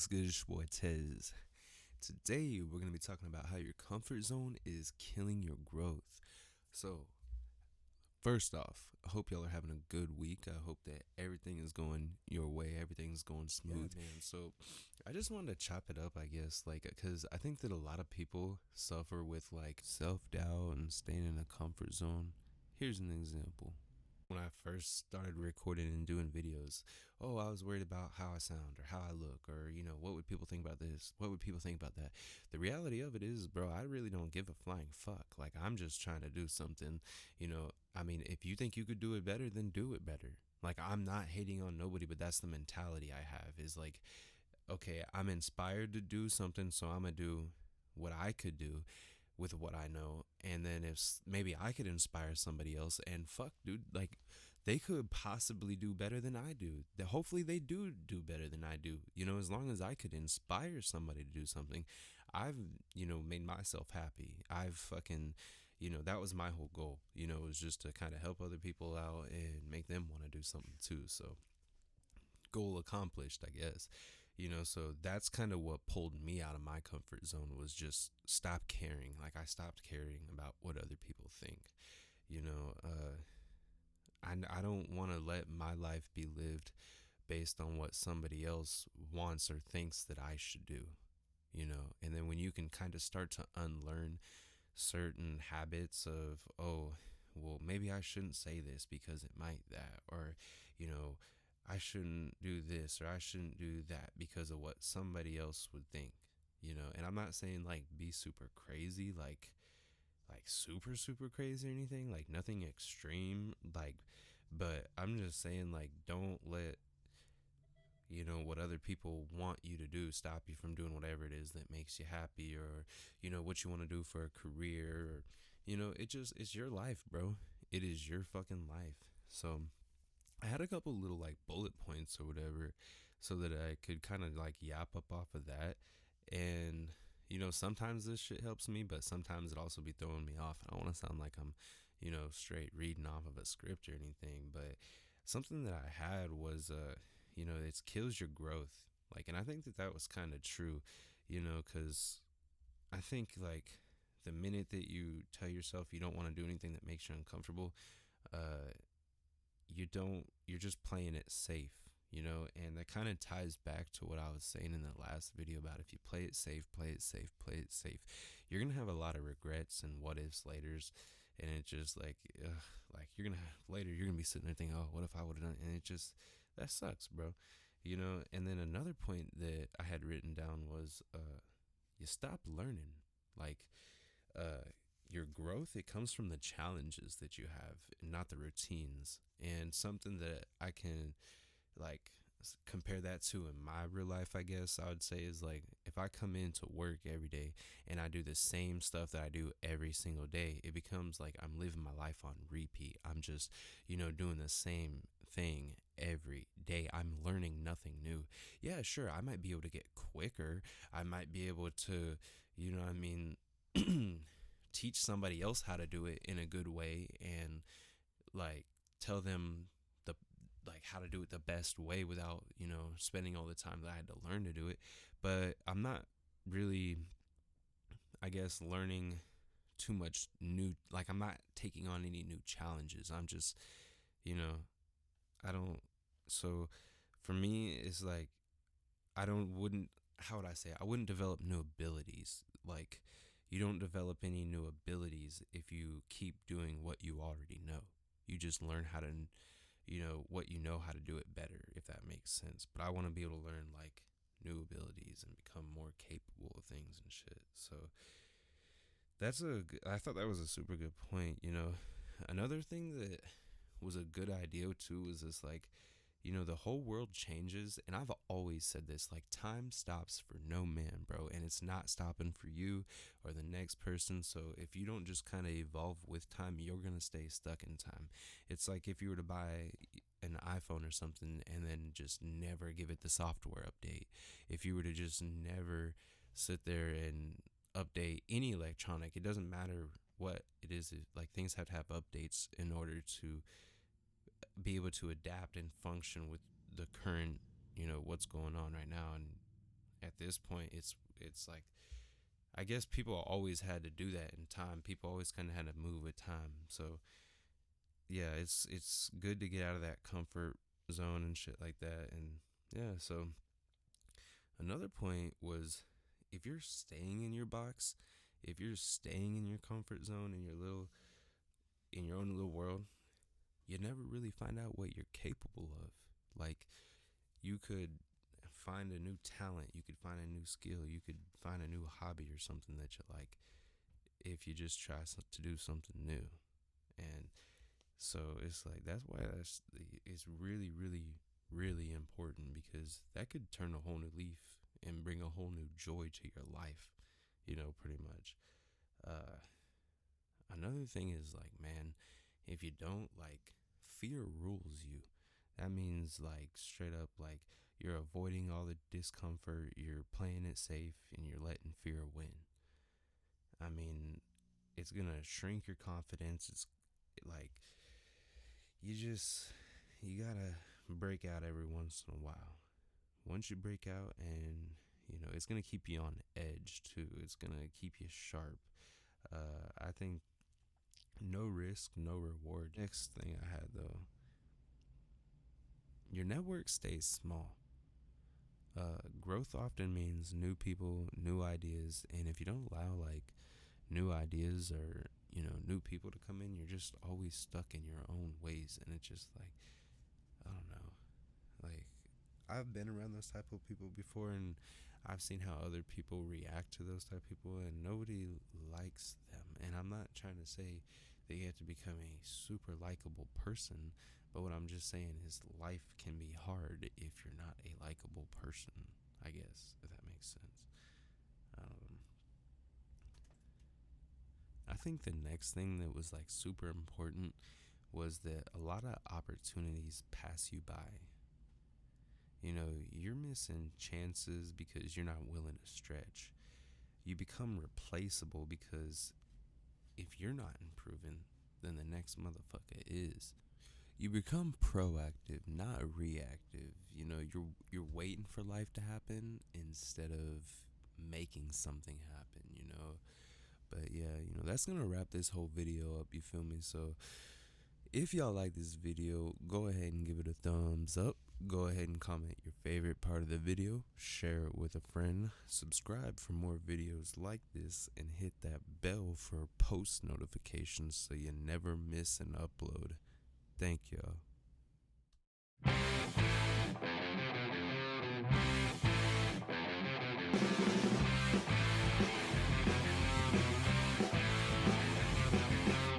What's good, it's your boy Tez. Today we're going to be talking about how your comfort zone is killing your growth. So, first off, I hope y'all are having a good week. I hope that everything is going your way, everything's going smooth. Yeah, man. So, I just wanted to chop it up, I guess, because I think that a lot of people suffer with self doubt and staying in a comfort zone. Here's an example. When I first started recording and doing videos, I was worried about how I sound or how I look, or what would people think about this, what would people think about that. The reality of it is, bro, I really don't give a flying fuck. I'm just trying to do something. I mean, if you think you could do it better, then do it better. I'm not hating on nobody, but that's the mentality I have, is okay, I'm inspired to do something, so I'm gonna do what I could do with what I know. And then if maybe I could inspire somebody else, and fuck, dude, they could possibly do better than I do. Hopefully they do better than I do. As long as I could inspire somebody to do something, I've, made myself happy. I've fucking, that was my whole goal, was just to kind of help other people out and make them want to do something too. So goal accomplished, I guess. So that's kind of what pulled me out of my comfort zone, was just stop caring. I stopped caring about what other people think. I don't want to let my life be lived based on what somebody else wants or thinks that I should do. And then when you can kind of start to unlearn certain habits of, well, maybe I shouldn't say this because it might that, or I shouldn't do this or I shouldn't do that because of what somebody else would think. And I'm not saying be super crazy, like super crazy or anything, nothing extreme, but I'm just saying, don't let what other people want you to do stop you from doing whatever it is that makes you happy, or what you want to do for a career, or it's your life, bro. It is your fucking life. So I had a couple little bullet points or whatever, so that I could kind of yap up off of that. And sometimes this shit helps me, but sometimes it also be throwing me off. I don't want to sound like I'm straight reading off of a script or anything, but something that I had was it kills your growth. And I think that was kind of true, because I think the minute that you tell yourself you don't want to do anything that makes you uncomfortable, you're just playing it safe, and that kind of ties back to what I was saying in the last video about, if you play it safe, you're gonna have a lot of regrets and what ifs laters, and it just you're gonna be sitting there thinking, oh, what if I would have done it? And it just, that sucks, bro. And then another point that I had written down was, you stop learning. Your growth, it comes from the challenges that you have, not the routines. And something that I can compare that to in my real life, I guess I would say, is if I come into work every day and I do the same stuff that I do every single day, it becomes I'm living my life on repeat. I'm just doing the same thing every day. I'm learning nothing new. Yeah, sure, I might be able to get quicker. I might be able to, what I mean, teach somebody else how to do it in a good way, and tell them the how to do it the best way without spending all the time that I had to learn to do it. But I'm not really, I guess, learning too much new. I'm not taking on any new challenges. I'm just I don't. So for me, it's how would I say it? I wouldn't develop new abilities. You don't develop any new abilities if you keep doing what you already know. You just learn how to, what you know how to do it better, if that makes sense. But I want to be able to learn new abilities and become more capable of things and shit. So I thought that was a super good point. Another thing that was a good idea too was this, the whole world changes, and I've always said this, time stops for no man, bro, and it's not stopping for you or the next person. So if you don't just kind of evolve with time, you're gonna stay stuck in time. It's if you were to buy an iPhone or something and then just never give it the software update. If you were to just never sit there and update any electronic, it doesn't matter what it is, things have to have updates in order to be able to adapt and function with the current, what's going on right now, and at this point, it's like, I guess people always had to do that in time. People always kind of had to move with time. So yeah, it's good to get out of that comfort zone and shit like that. And yeah, so another point was, if you're staying in your box, if you're staying in your comfort zone, in your own little world, you never really find out what you're capable of. Like, you could find a new talent, you could find a new skill, you could find a new hobby or something that you like if you just try to do something new. And so it's like, that's why it's really, really, really important, because that could turn a whole new leaf and bring a whole new joy to your life, pretty much. Uh, Another thing is, like, man, if you don't, like, fear rules you. That means, like, straight up, like, you're avoiding all the discomfort, you're playing it safe, and you're letting fear win. I mean, it's gonna shrink your confidence. It's like, you gotta break out every once in a while. Once you break out, and it's gonna keep you on edge too. It's gonna keep you sharp. I think no risk, no reward. Next thing I had, though, your network stays small. Growth often means new people, new ideas, and if you don't allow, like, new ideas or new people to come in, you're just always stuck in your own ways, and it's just like, I don't know, like, I've been around those type of people before, and I've seen how other people react to those type of people, and nobody likes them. And I'm not trying to say that you have to become a super likable person, but what I'm just saying is life can be hard if you're not a likable person, I guess, if that makes sense. um, I think the next thing that was, like, super important was that a lot of opportunities pass you by. You're missing chances because you're not willing to stretch. You become replaceable because if you're not improving, then the next motherfucker is. You become proactive, not reactive. You're waiting for life to happen instead of making something happen. But yeah, that's gonna wrap this whole video up, you feel me? So if y'all like this video, go ahead and give it a thumbs up. Go ahead and comment your favorite part of the video, share it with a friend, subscribe for more videos like this, and hit that bell for post notifications so you never miss an upload. Thank y'all.